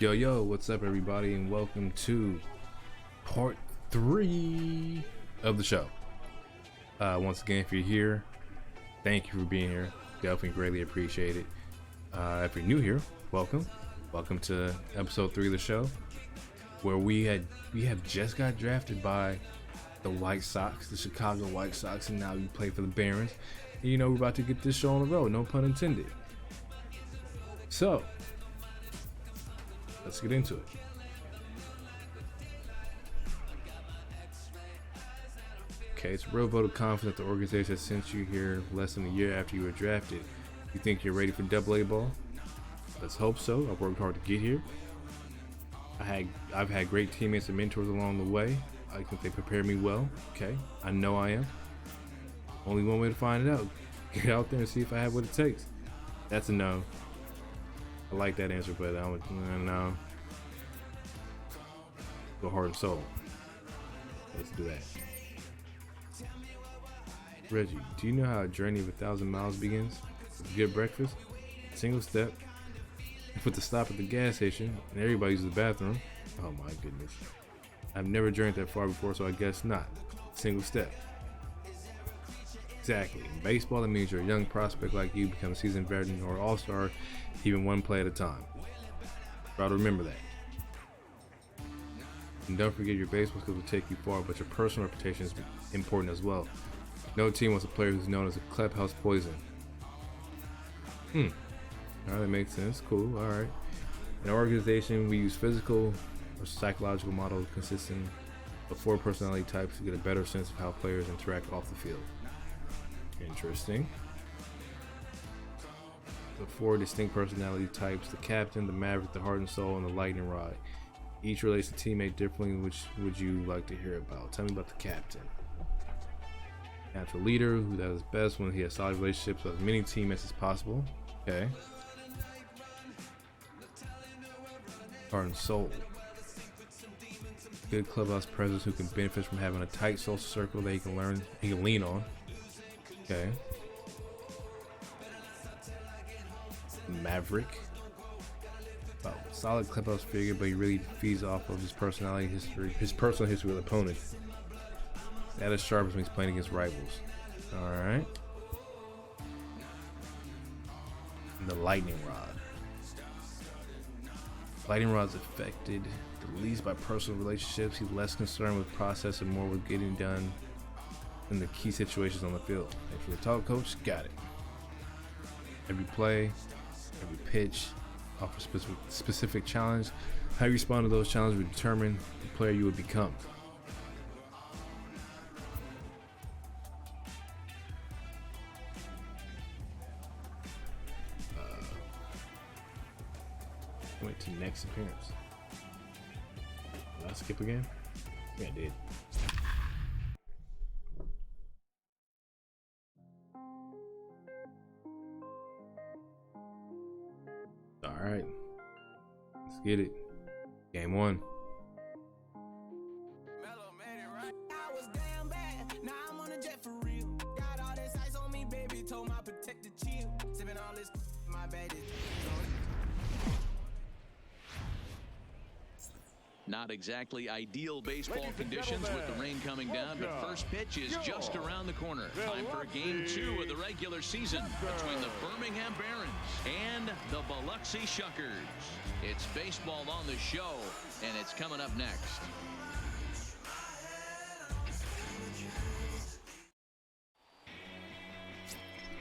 Yo, what's up, everybody, and welcome to part 3 of the show. Once again, if you're here, thank you for being here. Definitely greatly appreciate it. If you're new here, welcome to episode 3 of the show, where we have just got drafted by the White Sox, the Chicago White Sox, and now we play for the Barons. And you know, we're about to get this show on the road, no pun intended. So let's get into it. Okay, it's a real vote of confidence that the organization has sent you here less than a year after you were drafted. You think you're ready for AA ball? Let's hope so. I've worked hard to get here. I've had great teammates and mentors along the way. I think they prepared me well. Okay, I know I am. Only one way to find it out. Get out there and see if I have what it takes. That's a no. I like that answer, but I would no. Go heart and soul. Let's do that. Reggie, do you know how a journey of 1,000 miles begins? With a good breakfast, a single step, with the stop at the gas station, and everybody uses the bathroom. Oh my goodness. I've never journeyed that far before, so I guess not. Single step. Exactly. In baseball, that means you're a young prospect like you become a seasoned veteran or all-star, even one play at a time. Try to remember that. And don't forget, your baseball skills will take you far, but your personal reputation is important as well. No team wants a player who's known as a clubhouse poison. Alright, that makes sense. Cool. Alright. In our organization, we use physical or psychological models consisting of 4 personality types to get a better sense of how players interact off the field. Interesting. The 4 distinct personality types: the captain, the maverick, the heart and soul, and the lightning rod. Each relates to teammate differently. Which would you like to hear about? Tell me about the captain. Natural leader, who does his best when he has solid relationships with as many teammates as possible. Okay. Heart and soul. Good clubhouse presence who can benefit from having a tight social circle that he can lean on. Okay. Maverick. Solid clubhouse figure, but he really feeds off of his personal history with opponents. That is sharp when he's playing against rivals. Alright. The lightning rod. Lightning rod's affected the least by personal relationships. He's less concerned with process and more with getting done in the key situations on the field. If you're a talk coach, got it. Every play, every pitch, offer specific challenge. How you respond to those challenges will determine the player you will become. Went to next appearance. Did I skip again? Yeah, I did. Alright. Let's get it. Game 1. Not exactly ideal baseball conditions with the rain coming down, but first pitch is just around the corner. Time for game 2 of the regular season between the Birmingham Barons and the Biloxi Shuckers. It's baseball on the show, and it's coming up next.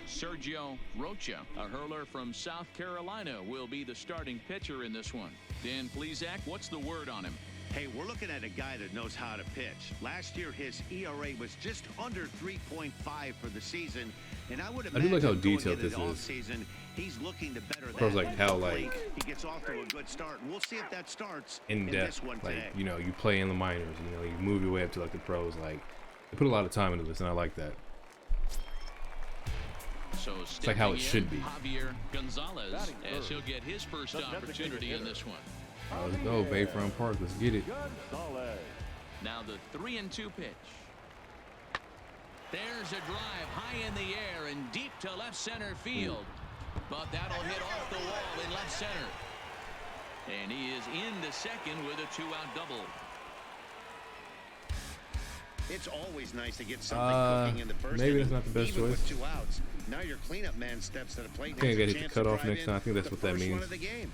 Sergio Rocha, a hurler from South Carolina, will be the starting pitcher in this one. Dan Plesac, what's the word on him? Hey, we're looking at a guy that knows how to pitch. Last year, his ERA was just under 3.5 for the season, and I would imagine I do like how detailed this is. Season, he's looking to better that. Pros like how like he gets off to a good start. We'll see if that starts in depth. This one like today. you know, you play in the minors. You know, you move your way up to like the pros. Like they put a lot of time into this, and I like that. So it's like how it should be. Javier Gonzalez, as he'll get his first opportunity in this one. Let's go, Bayfront Park. Let's get it. Now the 3-2 pitch. There's a drive high in the air and deep to left center field. But that'll hit off the wall in left center. And he is into second with a 2-out double. It's always nice to get something cooking in the first maybe inning, that's not the best even choice. with 2 outs. Now your cleanup man steps to the plate and Can't has get a it to chance cut to off drive next in time. I think that's the what that first one means. of the game.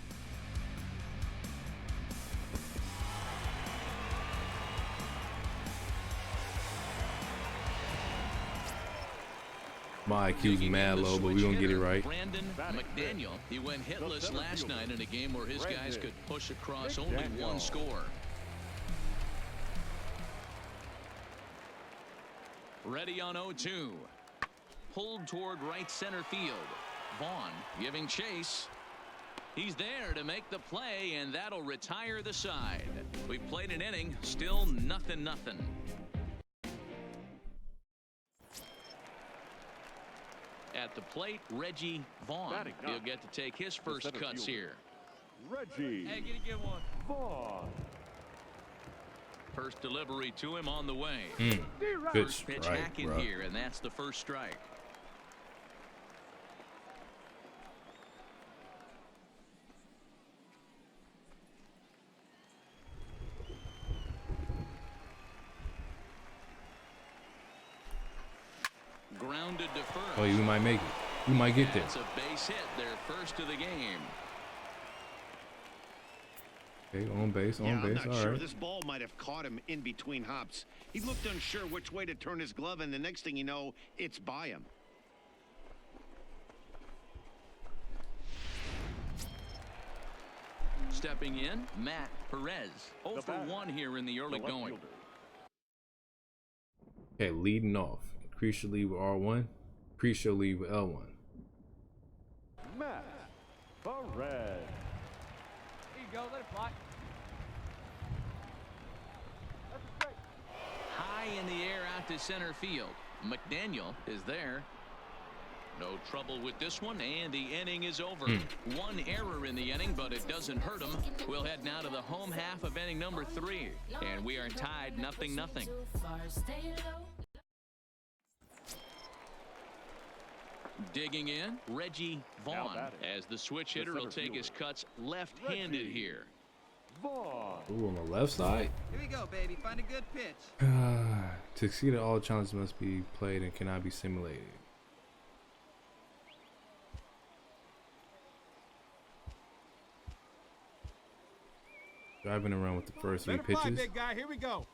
My IQ's mad low, but we're going to get it right. Brandon McDaniel. He went hitless last night in a game where his guys could push across only one score. Ready on 0-2. Pulled toward right center field. Vaughn giving chase. He's there to make the play, and that'll retire the side. We played an inning, still 0-0. At the plate, Reggie Vaughn. He'll get to take his first cuts here. Reggie. Hey, get a good one. Vaughn. First delivery to him on the way. Good First pitch strike, hack in bro. here, and that's the first strike. Grounded to first. Oh, you might make it. You might get there. That's a base hit, their first of the game. Okay, on base, on Yeah, I'm base. not All sure. right. This ball might have caught him in between hops. He looked unsure which way to turn his glove, and the next thing you know, it's by him. Stepping in, Matt Perez. 0 for 1 here in the early going. Okay, leading off. Crease should lead with R1. Crease should lead with L1. Matt Perez. Here you go. Let it fly. High in the air out to center field. McDaniel is there. No trouble with this one, and the inning is over. One error in the inning, but it doesn't hurt him. We'll head now to the home half of inning number 3, and we are tied 0-0. Digging in, Reggie Vaughn, as the switch hitter will take his cuts left-handed here. Vaughn. Ooh, on the left side. Here we go, baby. Find a good pitch. To succeed at all challenges must be played and cannot be simulated. Driving around with the first 3 pitches. Big guy. Here we go.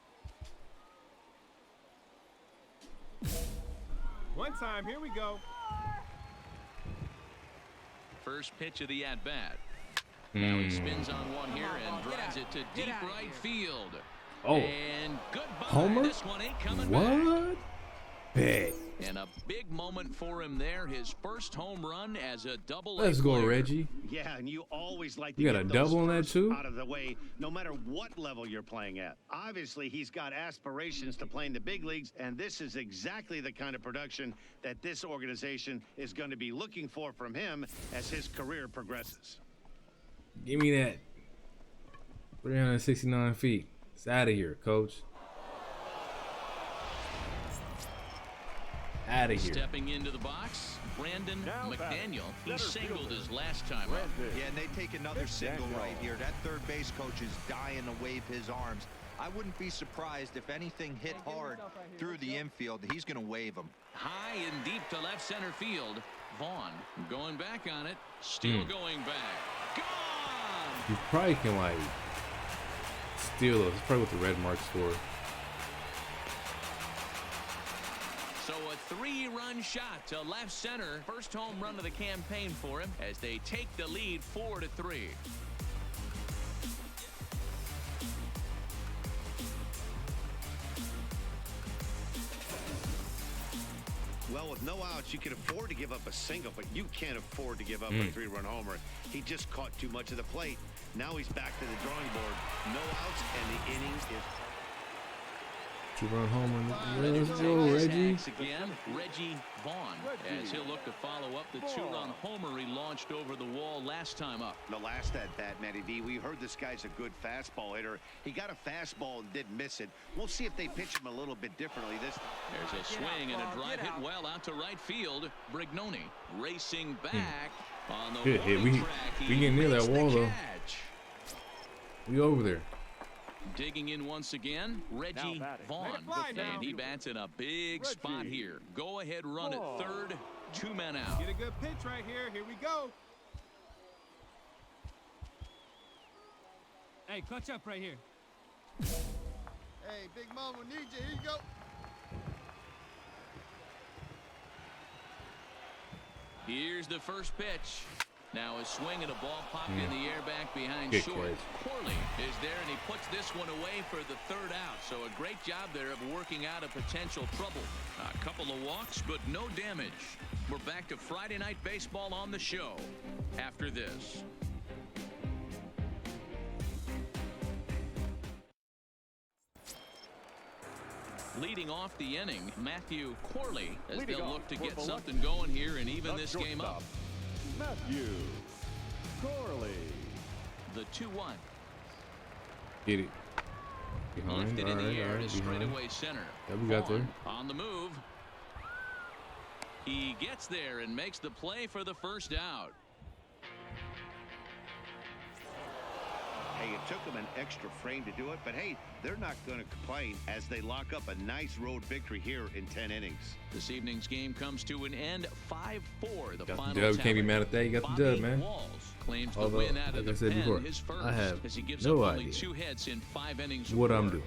One time. Here we go. First pitch of the at-bat. Now he spins on one here and drives it to deep right field. Oh, And goodbye. homer? This one ain't coming back. What? Bet. And a big moment for him there. His first home run as a double-A Let's go, player. Reggie. Yeah, and you always like to You got get a those double in that firsts too? out of the way, no matter what level you're playing at. Obviously, he's got aspirations to play in the big leagues, and this is exactly the kind of production that this organization is going to be looking for from him as his career progresses. Give me that. 369 feet. It's out of here, coach. Out of here. Stepping into the box, Brandon McDaniel. He singled his last time up. Yeah, and they take another single right here. That third base coach is dying to wave his arms. I wouldn't be surprised if anything hit hard through the infield. He's going to wave them. High and deep to left center field. Vaughn going back on it. Still going back. Gone! You probably can, like, steal those. It's probably what the red mark score. So a 3-run shot to left center. First home run of the campaign for him as they take the lead 4-3. Well, with no outs, you can afford to give up a single, but you can't afford to give up a 3-run homer. He just caught too much of the plate. Now he's back to the drawing board. No outs, and the inning is... 2-run homer. Let's go, Reggie. Again, Reggie Vaughn, as he'll look to follow up the 2-run homer he launched over the wall last time up. The last at-bat, Matty V, we heard this guy's a good fastball hitter. He got a fastball and didn't miss it. We'll see if they pitch him a little bit differently. There's a swing and a drive hit well out to right field. Brignoni racing back on the Good hit. warning We track. getting near that makes the wall, though. catch. We over there. Digging in once again, Reggie Vaughn. And he bats in a big spot here. Go ahead, run at third. 2 men out. Get a good pitch right here. Here we go. Hey, clutch up right here. Hey, Big Mama need you. Here you go. Here's the first pitch. Now a swing and a ball popped in the air back behind Good short. catch. Corley is there, and he puts this one away for the third out. So a great job there of working out a potential trouble. A couple of walks, but no damage. We're back to Friday Night Baseball on the show after this. Leading off the inning, Matthew Corley, as they'll look to get something going here and even this game up. Matthew Corley. The 2-1. Get it. Behind. Lifted All in the right, air all to right. straightaway Behind. center. Yeah, we got there. On the move. He gets there and makes the play for the first out. Hey, it took them an extra frame to do it, but hey, they're not going to complain as they lock up a nice road victory here in 10 innings. This evening's game comes to an end 5-4. The Got final the dub. tally. Can't be mad at that. You got the dub, man. Walls claims the Although, win out of like I the said pen, before, his first, I have as he gives no up only idea 2 hits in 5 innings. what I'm work. doing.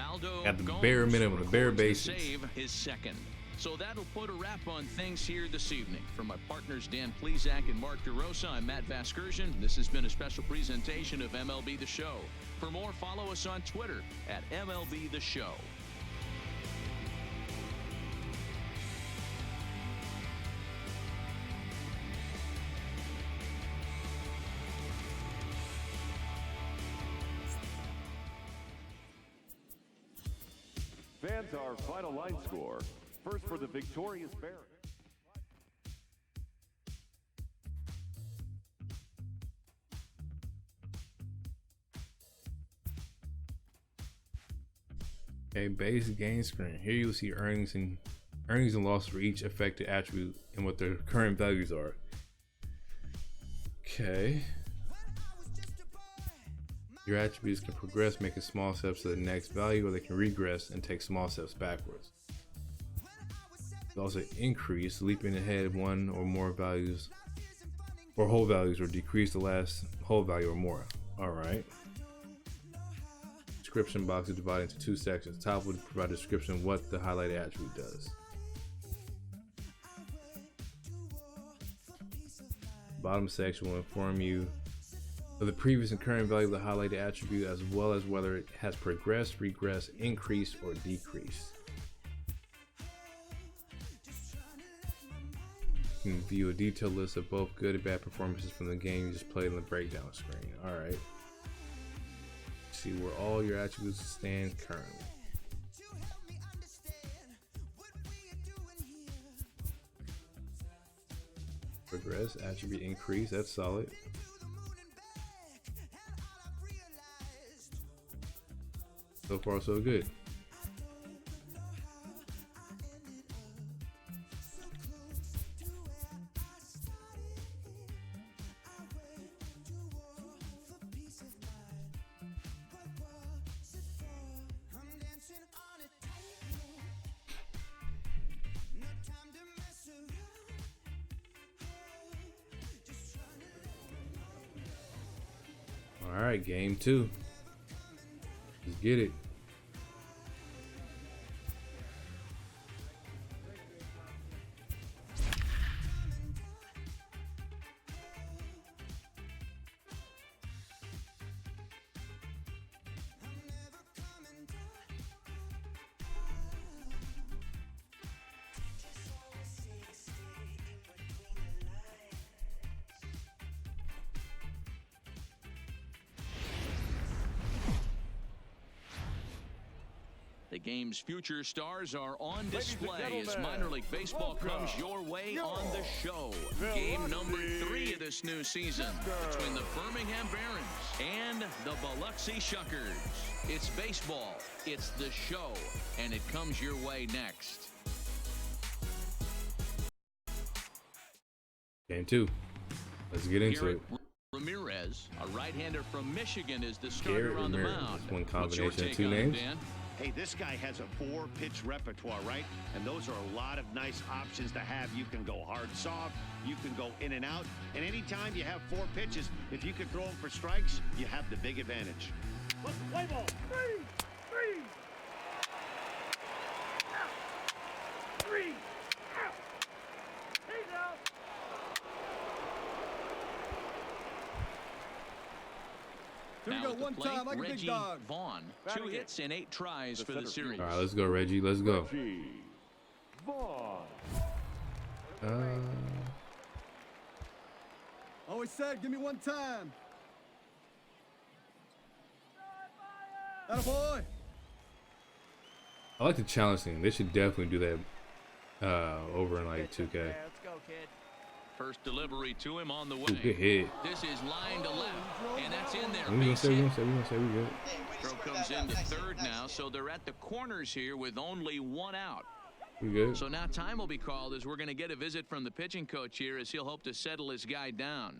Aldo At the Gomes bare minimum, the bare records the basics. save, his second. So that'll put a wrap on things here this evening. For my partners Dan Plesac and Mark DeRosa, I'm Matt Vasgersian. This has been a special presentation of MLB The Show. For more, follow us on Twitter at MLB The Show. Fans, our final line score. First for the victorious Barons. Okay, base game screen. Here you'll see earnings and losses for each affected attribute and what their current values are. Okay. Your attributes can progress, making small steps to the next value, or they can regress and take small steps backwards. They also increase, leaping ahead one or more values, or whole values, or decrease the last whole value or more. Alright. Description box is divided into 2 sections. Top will provide a description of what the highlighted attribute does. Bottom section will inform you of the previous and current value of the highlighted attribute, as well as whether it has progressed, regressed, increased, or decreased. You can view a detailed list of both good and bad performances from the game you just played on the breakdown screen. Alright. See where all your attributes stand currently. Progress, attribute increase, that's solid. So far, so good. All right, game 2. Let's get it. The game's future stars are on display as minor league baseball comes your way on the show. Game number 3 of this new season between the Birmingham Barons and the Biloxi Shuckers. It's baseball, it's the show, and it comes your way next. Game 2. Let's get into it. Ramirez, a right-hander from Michigan, is the Garrett starter on the Ramirez. mound. One What's your combination of take two on it, names. Dan? Hey, this guy has a 4-pitch repertoire, right? And those are a lot of nice options to have. You can go hard, soft. You can go in and out. And anytime you have 4 pitches, if you can throw them for strikes, you have the big advantage. Let's play ball. Three. Out. He's out. Here we Now go, at the one plate, time like a big Reggie dog. Vaughn. 2 hits and 8 tries for the series. All right, let's go, Reggie. Let's go. Reggie Vaughn. Always said, give me one time. Attaboy. I like the challenge thing. They should definitely do that over in like 2K. Let's go, kid. First delivery to him on the way. Ooh, good hit. This is line to left, and that's in there. We gonna Base say, we hit. gonna say we good. Throw comes into third now, so they're at the corners here with only 1 out. We good. So now time will be called as we're going to get a visit from the pitching coach here as he'll hope to settle his guy down.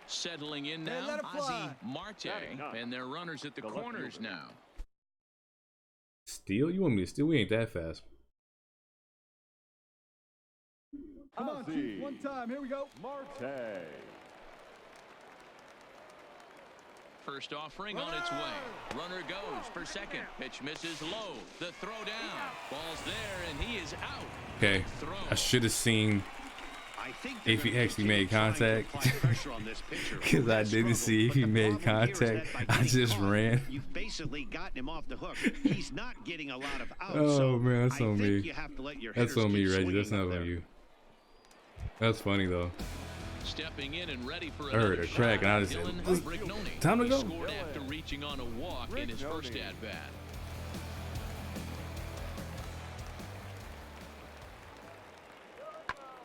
Settling in Hey, now, let it Ozzie fly. Marte, and their runners at the The left corners fielder. now. Steal? You want me to steal? We ain't that fast. Come on, Ozzie Keith, one time. Here we go. Marte. First offering on its way. Runner goes for second. Pitch misses low. The throw down. Ball's there, and he is out. Okay. Throw. I should have seen I think they're if he gonna actually continue made trying to contact. apply pressure on this pitcher. Because I He's didn't struggled, see if but he the made problem here is contact. that by I getting just caught, ran. You've basically gotten him off the hook. He's not getting a lot of outs. Oh, so man, that's I on think me. you have to let your That's hitters on me, keep Reggie. That's swinging not up on there. you. That's funny though. Stepping in and ready for I heard another a crack, and I just said, Dylan "Let's- Brignone. time to He go." scored after reaching on a walk in his first at-bat.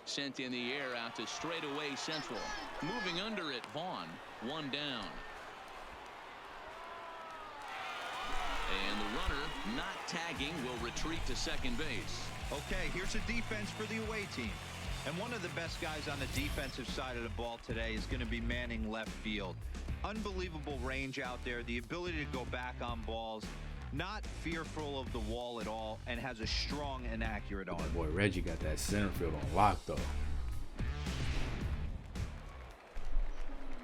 Sent in the air out to straightaway central. Moving under it, Vaughn. 1 down. And the runner, not tagging, will retreat to second base. Okay, here's a defense for the away team. And one of the best guys on the defensive side of the ball today is going to be manning left field. Unbelievable range out there, the ability to go back on balls, not fearful of the wall at all, and has a strong and accurate arm. Boy, Reggie got that center field on lock though.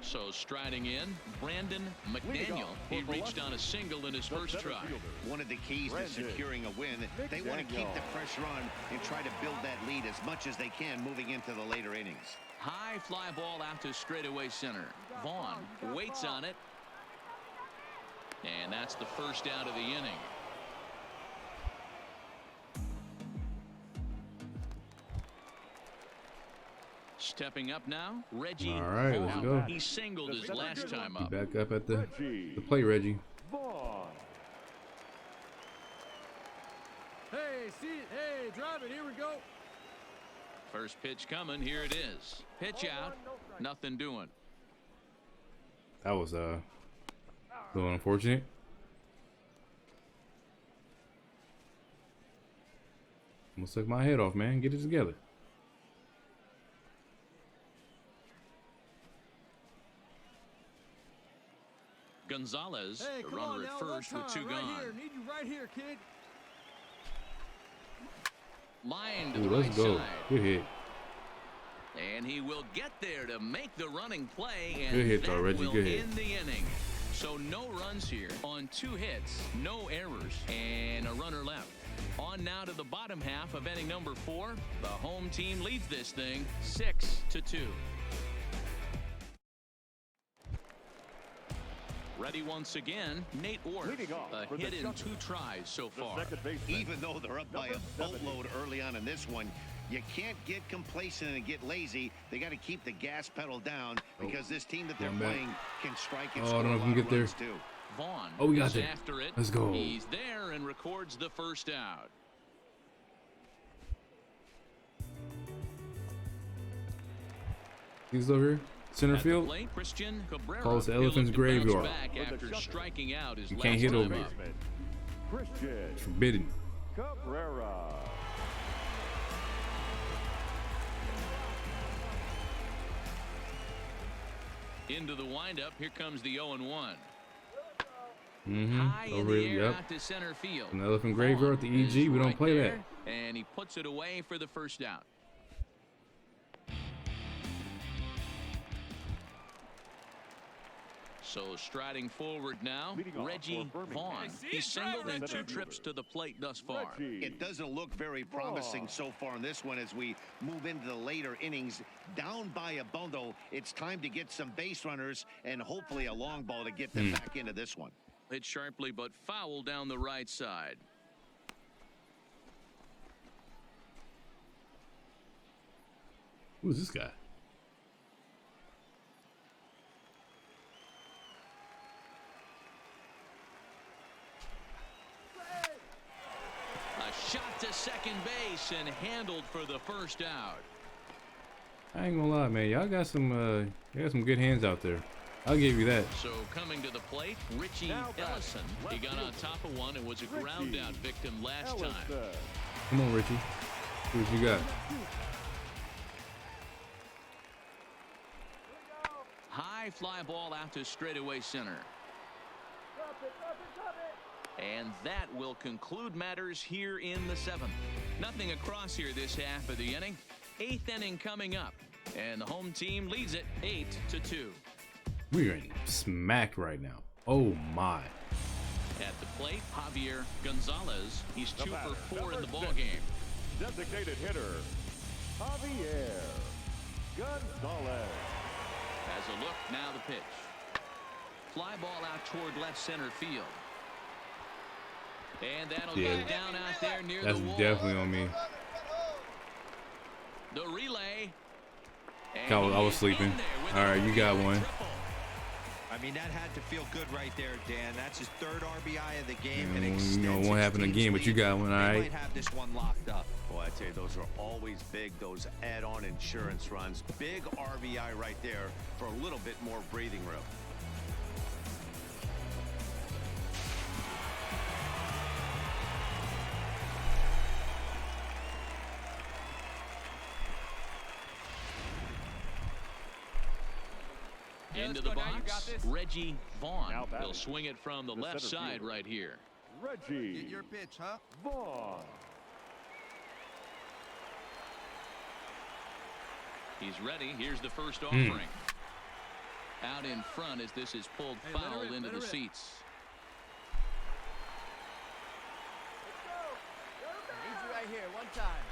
So striding in, Brandon McDaniel. He reached on a single in his first try. One of the keys to securing a win, they want to keep the pressure on and try to build that lead as much as they can moving into the later innings. High fly ball out to straightaway center. Vaughn waits on it. And that's the first out of the inning. Stepping up now, Reggie All right, let's Vaughn. go. He singled his last time Be up. back up at the Reggie plate, Reggie. Vaughn. Hey, see it. Hey, drive it. Here we go. First pitch coming. Here it is. Pitch out. Nothing doing. That was a little unfortunate. Almost took my head off, man. Get it together. Gonzalez, Hey, the come on runner now. at first one with time. 2 Right gone. here. Need you right here, kid. Line to Ooh, the let's right go. side. Good hit. And he will get there to make the running play, and Good hit, that though, Reggie. will Good hit. end the inning. So no runs here on 2 hits, no errors, and a runner left. On now to the bottom half of inning number 4. The home team leads this thing 6-2. Ready once again, Nate Orth. Leading off A for the hit in Chuckers, 2 tries so The far. second baseman. Even though they're up by a Number 70. boatload early on in this one, you can't get complacent and get lazy. They got to keep the gas pedal down because this team that they're Going back. playing can strike and Oh, I score don't know a if we lot can of get there. runs too. Vaughn Oh, we got is there. after it. Let's go. He's there and records the first out. He's over here. Center At the field. plate, Christian Cabrera. Calls the He'll elephant's look to bounce graveyard. back For the after Chuckers. striking out his You last can't hit time over up. here. Baseman. Christian Forbidden. Cabrera. Into the windup. Here comes the 0-1. Mm-hmm. Over here, out to center field. An elephant graveyard at the EG. We don't play that. And he puts it away for the first out. So striding forward now, Reggie Vaughn. He's singled in 2 trips to the plate thus far. It doesn't look very promising so far in this one as we move into the later innings. Down by a bundle, it's time to get some base runners and hopefully a long ball to get them back into this one. Hit sharply but foul down the right side. Who's this guy? A shot to second base and handled for the first out. I ain't gonna lie, man. Y'all got some good hands out there. I'll give you that. So coming to the plate, Richie Ellison. He got on top of one and was a ground out victim last time. Come on, Richie. See what you got. High fly ball out to straightaway center. And that will conclude matters here in the 7th. Nothing across here this half of the inning. 8th inning coming up. And the home team leads it 8-2. We're in smack right now. Oh my. At the plate, Javier Gonzalez. He's 2 for 4 in the ballgame. Designated hitter, Javier Gonzalez. As a look, now the pitch. Fly ball out toward left center field. And that'll get down out there near the wall. That's definitely on me. The relay. I was sleeping. All right, you got one. I mean, that had to feel good right there, Dan. That's his 3rd RBI of the game. You know, it won't happen again, but you got one, all right? They might have this one locked up. Boy, I tell you, those are always big, those add-on insurance runs. Big RBI right there for a little bit more breathing room. Into the box, Reggie Vaughn will swing it from the left side right here. Reggie. Get your pitch, huh? Vaughn. He's ready. Here's the first offering. Out in front as this is pulled foul into the seats. Easy right here, one time.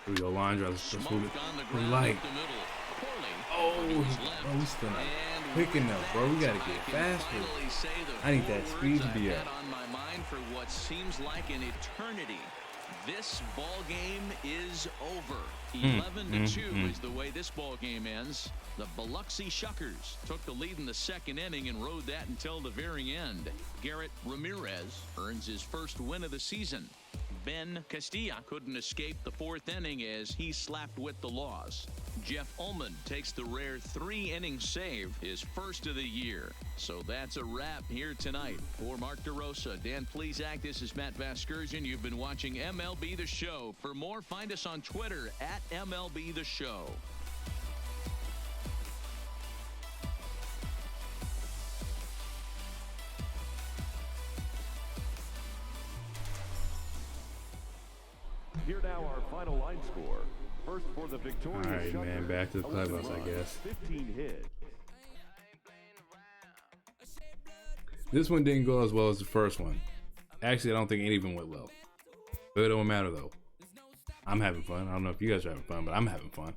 Here we go, line drive. Let's move Smoked it. on the We ground like. up the middle. Corley. Oh, we still not picking up, bro. We gotta get faster. I need that speed to be up. On my mind for what seems like an eternity. This ball game is over. 11-2 is the way this ball game ends. The Biloxi Shuckers took the lead in the 2nd inning and rode that until the very end. Garrett Ramirez earns his first win of the season. Ben Castilla couldn't escape the 4th inning as he slapped with the loss. Jeff Ullman takes the rare 3-inning save, his first of the year. So that's a wrap here tonight. For Mark DeRosa, Dan Plesac, this is Matt Vasgersian. You've been watching MLB The Show. For more, find us on Twitter at MLB The Show. Here now our final line score. First for the victorious. All right, man, back to the clubhouse, I guess. 15 hits. This one didn't go as well as the first one. Actually, I don't think any of them went well. But it don't matter, though. I'm having fun. I don't know if you guys are having fun, but I'm having fun.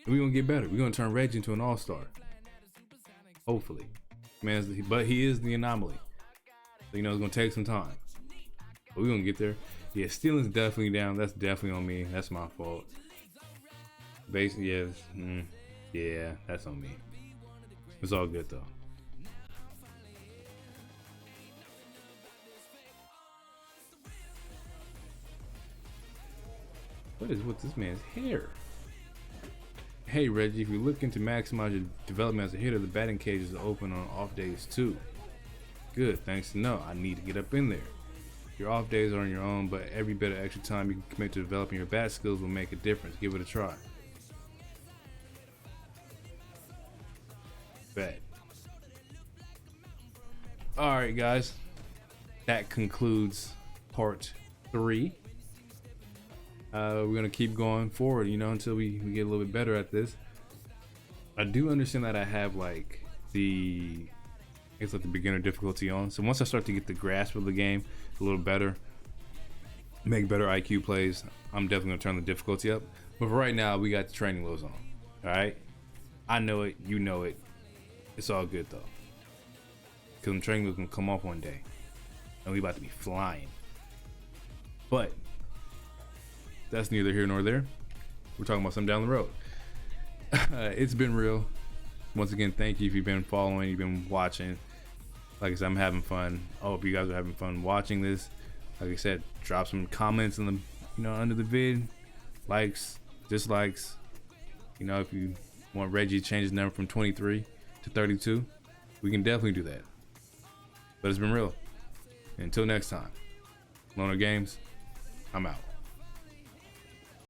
And we're going to get better. We're going to turn Reggie into an all-star. Hopefully. Man, but he is the anomaly. So, you know, it's going to take some time. But we're going to get there. Yeah, stealing's definitely down. That's definitely on me. That's my fault. Basically, yes. Yeah, that's on me. It's all good, though. What is with this man's hair? Hey Reggie, if you're looking to maximize your development as a hitter, the batting cages are open on off days too. Good, thanks to know. I need to get up in there. Your off days are on your own, but every bit of extra time you can commit to developing your bat skills will make a difference. Give it a try. Bet. Alright guys, that concludes part 3. We're gonna keep going forward, you know, until we get a little bit better at this. I do understand that I have like the beginner difficulty on, so once I start to get the grasp of the game a little better, make better IQ plays, I'm definitely gonna turn the difficulty up. But for right now, we got the training wheels on. Alright, I know it, you know it, it's all good though, because them training wheels can come off one day and we about to be flying. But that's neither here nor there. We're talking about something down the road. It's been real. Once again, thank you if you've been following, you've been watching. Like I said, I'm having fun. I hope you guys are having fun watching this. Like I said, drop some comments in the, you know, under the vid, likes, dislikes. You know, if you want Reggie to change his number from 23 to 32, we can definitely do that. But it's been real. Until next time, Loner Games, I'm out.